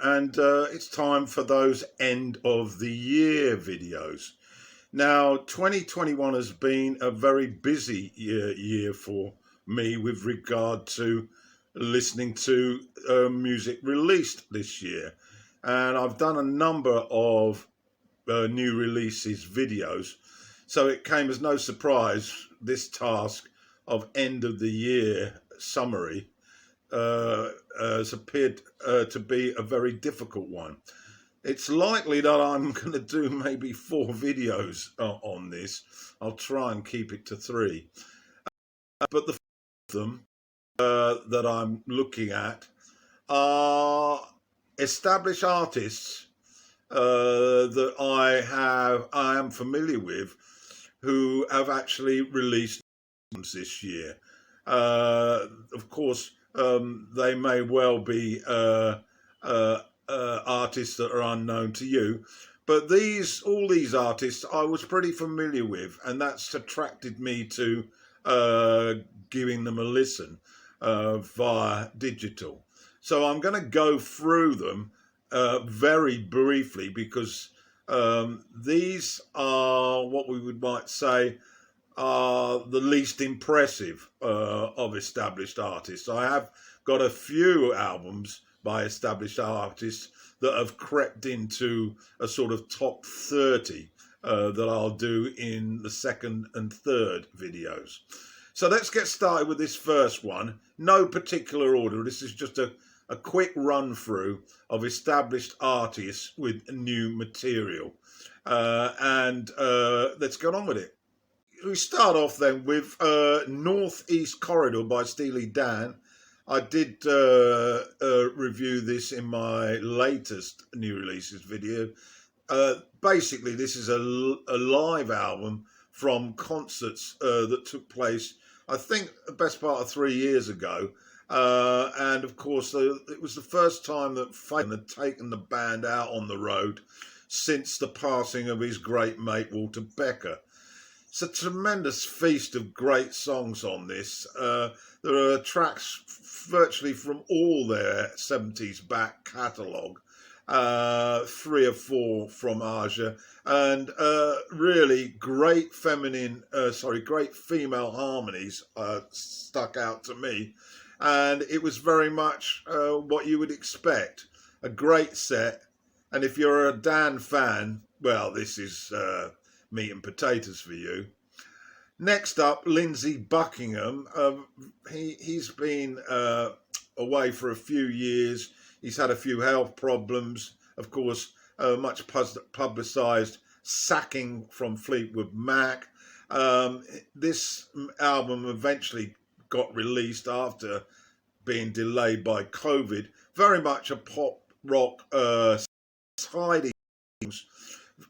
And it's time for those end of the year videos. Now, 2021 has been a very busy year for me with regard to listening to music released this year. And I've done a number of new releases videos. So it came as no surprise, this task of end of the year summary has appeared to be a very difficult one. It's likely that I'm going to do maybe 4 videos on this. I'll try and keep it to 3. But the of them that I'm looking at are established artists that I am familiar with who have actually released albums this year. Of course, they may well be artists that are unknown to you, but all these artists I was pretty familiar with, and that's attracted me to giving them a listen via digital. So I'm going to go through them very briefly because these are what we might say are the least impressive of established artists. I have got a few albums by established artists that have crept into a sort of top 30 that I'll do in the second and third videos. So let's get started with this first one. No particular order. This is just a quick run through of established artists with new material. And let's get on with it. We start off then with Northeast Corridor by Steely Dan. I did review this in my latest new releases video. Basically, this is a live album from concerts that took place, I think, the best part of 3 years ago. And of course, it was the first time that Fame had taken the band out on the road since the passing of his great mate Walter Becker. It's a tremendous feast of great songs on this. There are tracks virtually from all their 70s back catalogue, 3 or 4 from Aja, and really great great female harmonies stuck out to me. And it was very much what you would expect. A great set. And if you're a Dan fan, well, this is meat and potatoes for you. Next up, Lindsey Buckingham. He's been away for a few years. He's had a few health problems. Of course, much publicised sacking from Fleetwood Mac. This album eventually got released after being delayed by COVID. Very much a pop rock tidy,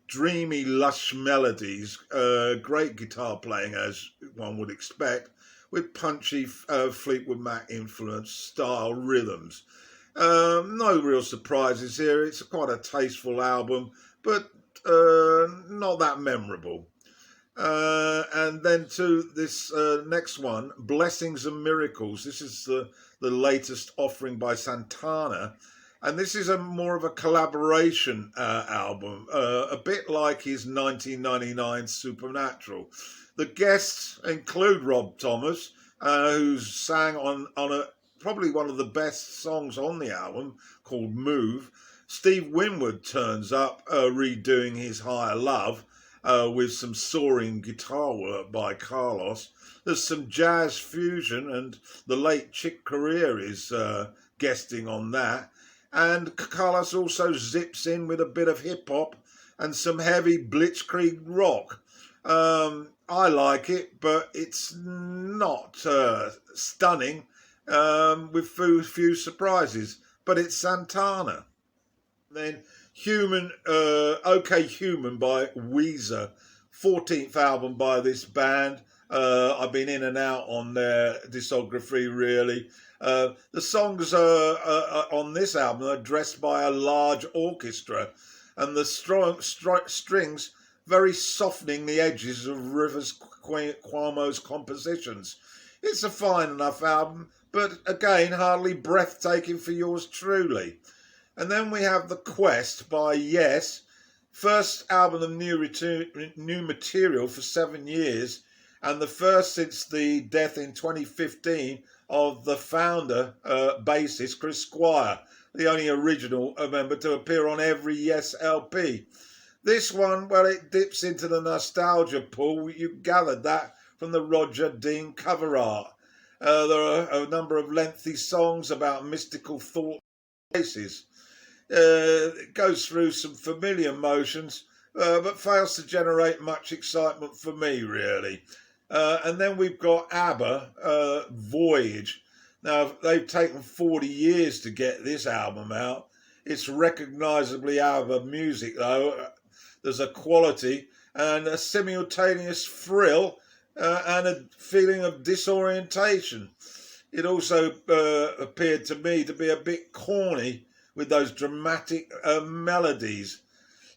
dreamy, lush melodies, great guitar playing as one would expect, with punchy Fleetwood Mac influence style rhythms. No real surprises here. It's quite a tasteful album, but not that memorable. And then to this next one, Blessings and Miracles. This is the latest offering by Santana. And this is more of a collaboration album, a bit like his 1999 Supernatural. The guests include Rob Thomas, who sang on probably one of the best songs on the album called Move. Steve Winwood turns up redoing his Higher Love with some soaring guitar work by Carlos. There's some jazz fusion, and the late Chick Corea is guesting on that. And Carlos also zips in with a bit of hip-hop and some heavy blitzkrieg rock. I like it, but it's not stunning, with few surprises. But it's Santana. Then OK Human by Weezer, 14th album by this band. I've been in and out on their discography, really. The songs on this album are dressed by a large orchestra, and the strings very softening the edges of Rivers Cuomo's compositions. It's a fine enough album, but again, hardly breathtaking for yours truly. And then we have The Quest by Yes, first album of new material for 7 years, and the first since the death in 2015 of the founder, bassist Chris Squire, the only original member to appear on every Yes LP. This one, well, it dips into the nostalgia pool. You gathered that from the Roger Dean cover art. There are a number of lengthy songs about mystical thought places. It goes through some familiar motions, but fails to generate much excitement for me, really. And then we've got Abba, Voyage. Now, they've taken 40 years to get this album out. It's recognisably Abba music, though. There's a quality and a simultaneous thrill and a feeling of disorientation. It also appeared to me to be a bit corny with those dramatic melodies.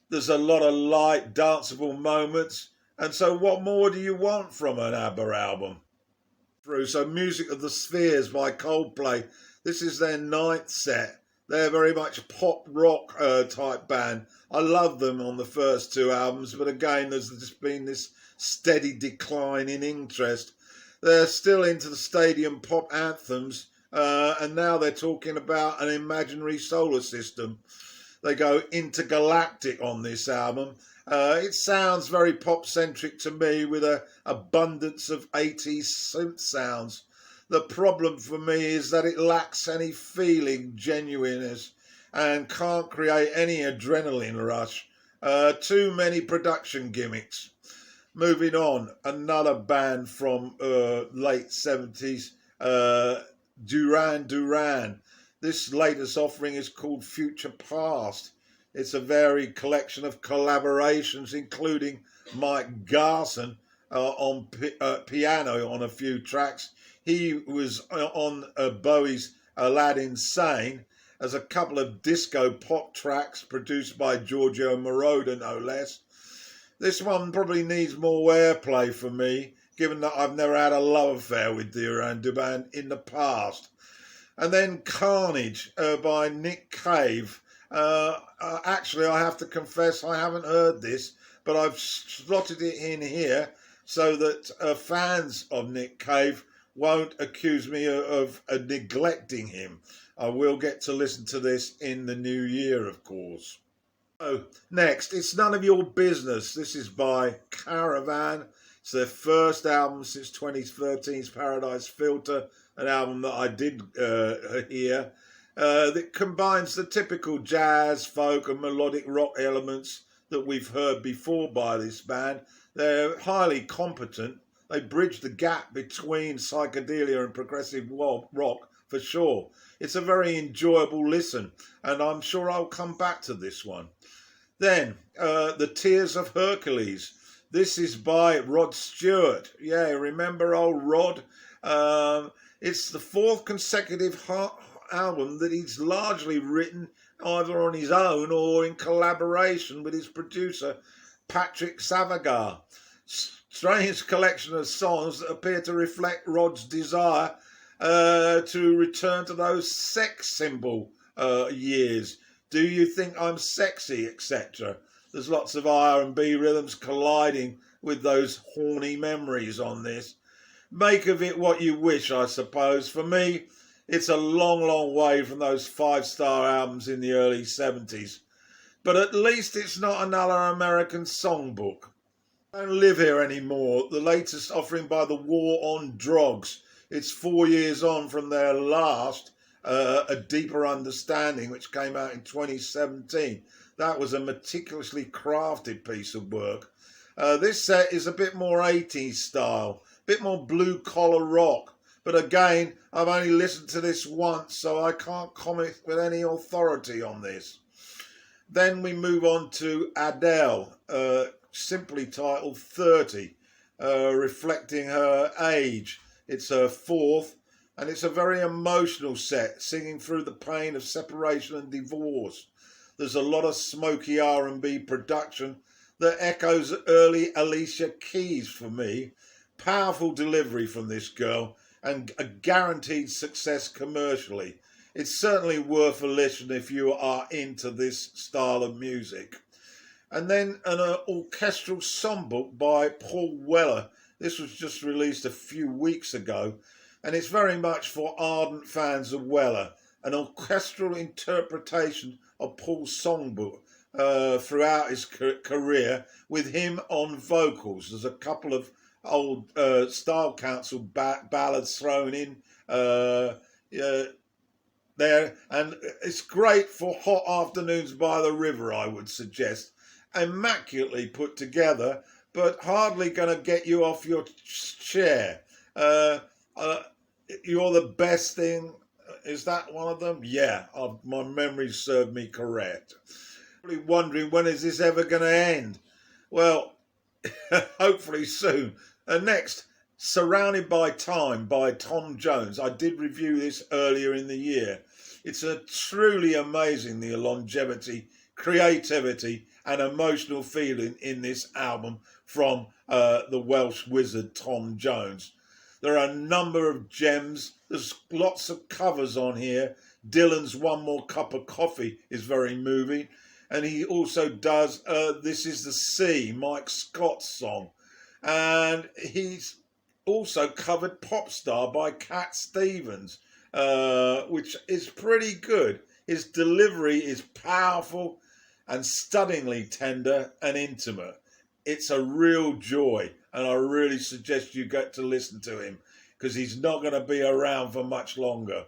There's a lot of light, danceable moments. And so what more do you want from an Abba album? So Music of the Spheres by Coldplay. This is their 9th set. They're very much pop rock type band. I love them on the first 2 albums, but again, there's just been this steady decline in interest. They're still into the stadium pop anthems, and now they're talking about an imaginary solar system. They go intergalactic on this album. It sounds very pop-centric to me with an abundance of 80s synth sounds. The problem for me is that it lacks any feeling, genuineness, and can't create any adrenaline rush. Too many production gimmicks. Moving on, another band from late 70s, Duran Duran. This latest offering is called Future Past. It's a varied collection of collaborations, including Mike Garson on piano on a few tracks. He was on Bowie's Aladdin Sane, as a couple of disco pop tracks produced by Giorgio Moroder, no less. This one probably needs more airplay for me, given that I've never had a love affair with Duran Duran in the past. And then Carnage by Nick Cave. Actually, I have to confess I haven't heard this, but I've slotted it in here so that fans of Nick Cave won't accuse me of neglecting him. I will get to listen to this in the new year, of course. So, next, It's None of Your Business. This is by Caravan. It's their first album since 2013's Paradise Filter, an album that I did hear. That combines the typical jazz, folk and melodic rock elements that we've heard before by this band. They're highly competent. They bridge the gap between psychedelia and progressive rock for sure. It's a very enjoyable listen, and I'm sure I'll come back to this one. Then, the Tears of Hercules. This is by Rod Stewart. Yeah, remember old Rod? It's the 4th consecutive album that he's largely written either on his own or in collaboration with his producer, Patrick Savagar. Strange collection of songs that appear to reflect Rod's desire to return to those sex symbol years. Do you think I'm sexy, etc.? There's lots of R&B rhythms colliding with those horny memories on this. Make of it what you wish, I suppose. For me, it's a long, long way from those 5-star albums in the early 70s. But at least it's not another American songbook. I don't live here anymore. The latest offering by the War on Drugs. It's 4 years on from their last, A Deeper Understanding, which came out in 2017. That was a meticulously crafted piece of work. This set is a bit more 80s style, a bit more blue-collar rock. But again, I've only listened to this once, so I can't comment with any authority on this. Then we move on to Adele, simply titled 30, reflecting her age. It's her 4th, and it's a very emotional set, singing through the pain of separation and divorce. There's a lot of smoky R&B production that echoes early Alicia Keys for me. Powerful delivery from this girl and a guaranteed success commercially. It's certainly worth a listen if you are into this style of music. And then an orchestral songbook by Paul Weller. This was just released a few weeks ago, and it's very much for ardent fans of Weller. An orchestral interpretation of Paul's songbook throughout his career, with him on vocals. There's a couple of old Style Council ballads thrown in there, and it's great for hot afternoons by the river, I would suggest. Immaculately put together, but hardly going to get you off your chair. You're the best thing. Is that one of them? Yeah, my memory served me correct. Probably wondering, when is this ever going to end? Well, hopefully soon. Next, Surrounded by Time by Tom Jones. I did review this earlier in the year. It's a truly amazing, the longevity, creativity and emotional feeling in this album from the Welsh wizard Tom Jones. There are a number of gems. There's lots of covers on here. Dylan's One More Cup of Coffee is very moving. And he also does This Is the Sea, Mike Scott's song. And he's also covered Pop Star by Cat Stevens, which is pretty good. His delivery is powerful and stunningly tender and intimate. It's a real joy, and I really suggest you get to listen to him, because he's not going to be around for much longer.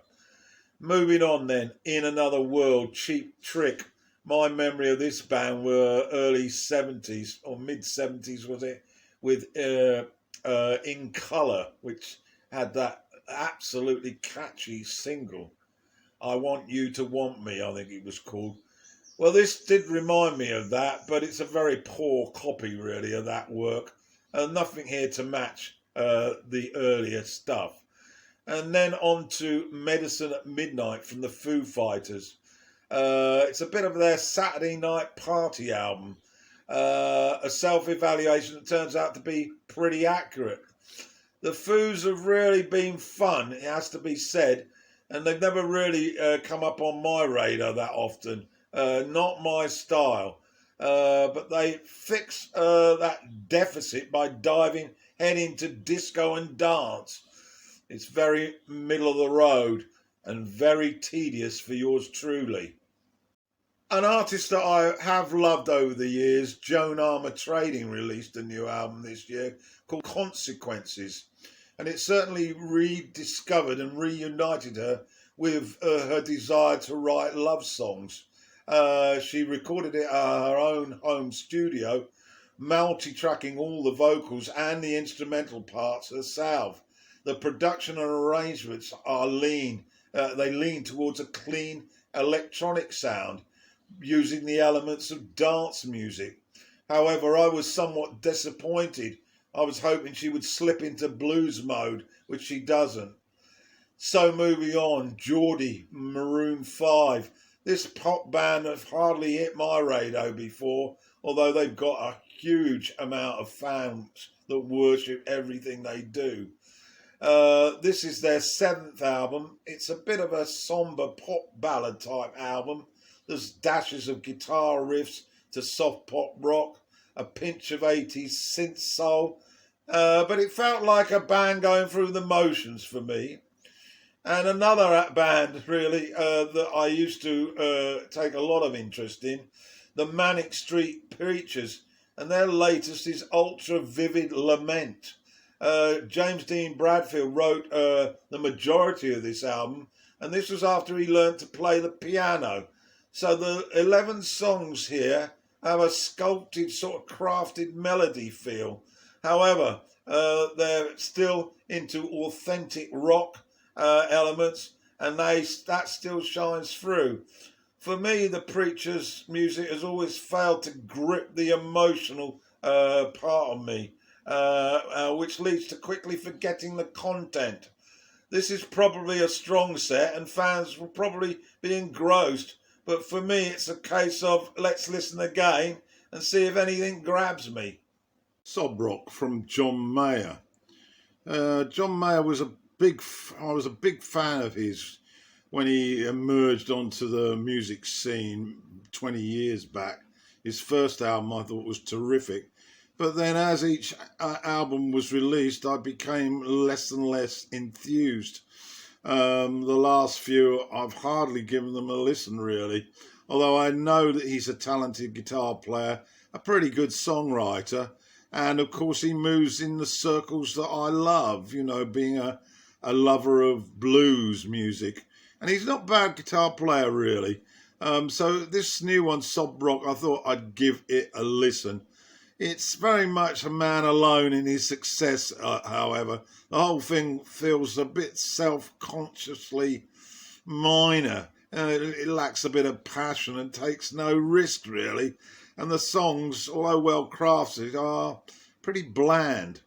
Moving on then, In Another World, Cheap Trick. My memory of this band were early 70s, or mid-70s was it, with In Colour, which had that absolutely catchy single, I Want You to Want Me, I think it was called. Well, this did remind me of that, but it's a very poor copy, really, of that work. Nothing here to match the earlier stuff. And then on to Medicine at Midnight from the Foo Fighters. It's a bit of their Saturday night party album. A self-evaluation that turns out to be pretty accurate. The Foos have really been fun, it has to be said, and they've never really come up on my radar that often. Not my style. But they fix that deficit by diving head into disco and dance. It's very middle of the road and very tedious for yours truly. An artist that I have loved over the years, Joan Armatrading, released a new album this year called Consequences. And it certainly rediscovered and reunited her with her desire to write love songs. She recorded it at her own home studio, multi-tracking all the vocals and the instrumental parts herself. The production and arrangements are lean. They lean towards a clean electronic sound, using the elements of dance music. However, I was somewhat disappointed. I was hoping she would slip into blues mode, which she doesn't. So moving on, Geordie, Maroon 5. This pop band have hardly hit my radar before, although they've got a huge amount of fans that worship everything they do. This is their 7th album. It's a bit of a somber pop ballad type album. There's dashes of guitar riffs to soft pop rock, a pinch of 80s synth soul, but it felt like a band going through the motions for me. And another band, really, that I used to take a lot of interest in, the Manic Street Preachers, and their latest is Ultra Vivid Lament. James Dean Bradfield wrote the majority of this album, and this was after he learned to play the piano. So the 11 songs here have a sculpted, sort of crafted melody feel. However, they're still into authentic rock elements, and that still shines through. For me, the Preachers' music has always failed to grip the emotional part of me, which leads to quickly forgetting the content. This is probably a strong set, and fans will probably be engrossed, but for me, it's a case of let's listen again and see if anything grabs me. Sob Rock from John Mayer. John Mayer was I was a big fan of his when he emerged onto the music scene 20 years back. His first album I thought was terrific. But then as each album was released, I became less and less enthused. The last few, I've hardly given them a listen, really. Although I know that he's a talented guitar player, a pretty good songwriter, and of course he moves in the circles that I love, you know, being a lover of blues music. And he's not a bad guitar player, really. So this new one, Sob Rock, I thought I'd give it a listen. It's very much a man alone in his success, however. The whole thing feels a bit self-consciously minor. It lacks a bit of passion and takes no risk, really. And the songs, although well crafted, are pretty bland.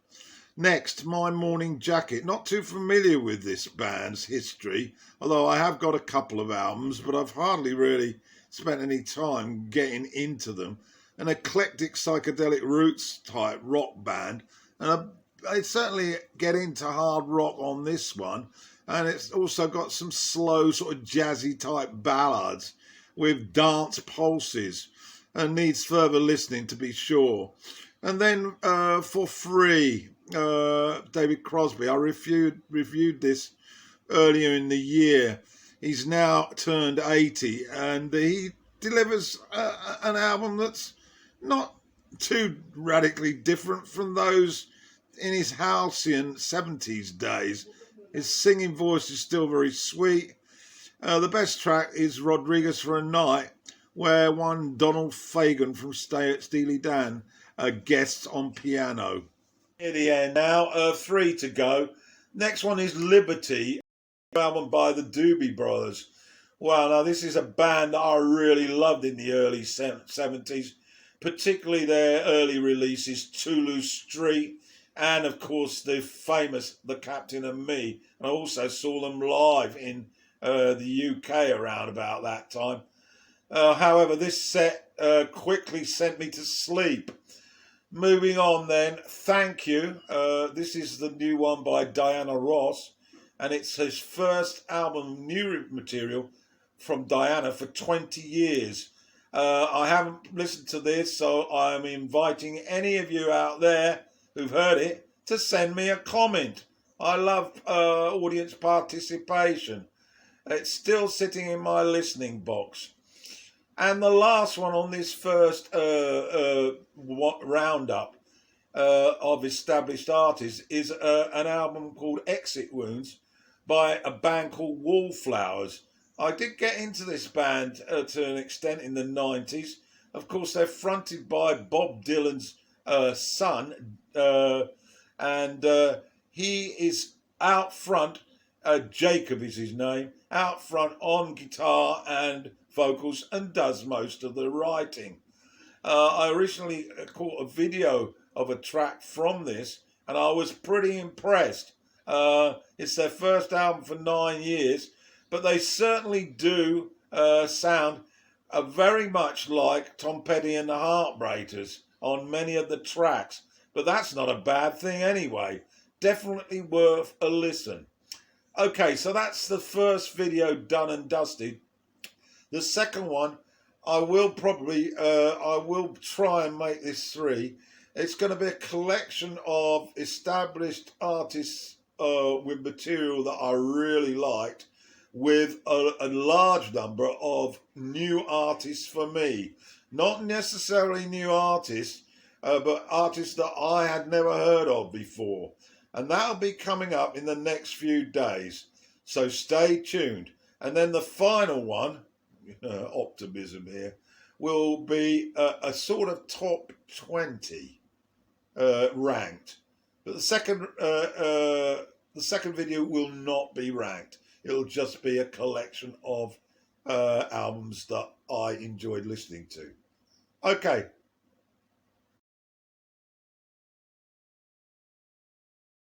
Next, My Morning Jacket. Not too familiar with this band's history, although I have got a couple of albums, but I've hardly really spent any time getting into them. An eclectic psychedelic roots type rock band, and they certainly get into hard rock on this one, and it's also got some slow sort of jazzy type ballads with dance pulses, and needs further listening to be sure. And then for free, David Crosby. I reviewed this earlier in the year. He's now turned 80, and he delivers an album that's not too radically different from those in his halcyon 70s days. His singing voice is still very sweet. The best track is Rodriguez for a Night, where one Donald Fagen from Steely Dan guests on piano. Near the end now, 3 to go. Next one is Liberty, album by the Doobie Brothers. Well, now this is a band that I really loved in the early 70s, particularly their early releases, Toulouse Street, and of course the famous The Captain and Me. And I also saw them live in the UK around about that time. However, this set quickly sent me to sleep. Moving on then, Thank You. This is the new one by Diana Ross, and it's his first album, new material from Diana for 20 years. I haven't listened to this, so I'm inviting any of you out there who've heard it to send me a comment. I love audience participation. It's still sitting in my listening box. And the last one on this first roundup of established artists is an album called Exit Wounds by a band called Wallflowers. I did get into this band to an extent in the 90s. Of course, they're fronted by Bob Dylan's son, and he is out front, Jacob is his name, out front on guitar and vocals and does most of the writing. I recently caught a video of a track from this, and I was pretty impressed. It's their first album for 9 years, but they certainly do sound very much like Tom Petty and the Heartbreakers on many of the tracks. But that's not a bad thing anyway. Definitely worth a listen. Okay, so that's the first video done and dusted. The second one, I will try and make this 3. It's going to be a collection of established artists with material that I really liked, with a large number of new artists for me. Not necessarily new artists, but artists that I had never heard of before. And that'll be coming up in the next few days. So stay tuned. And then the final one, optimism here, will be a sort of top 20 ranked. But the second video will not be ranked. It'll just be a collection of albums that I enjoyed listening to. Okay,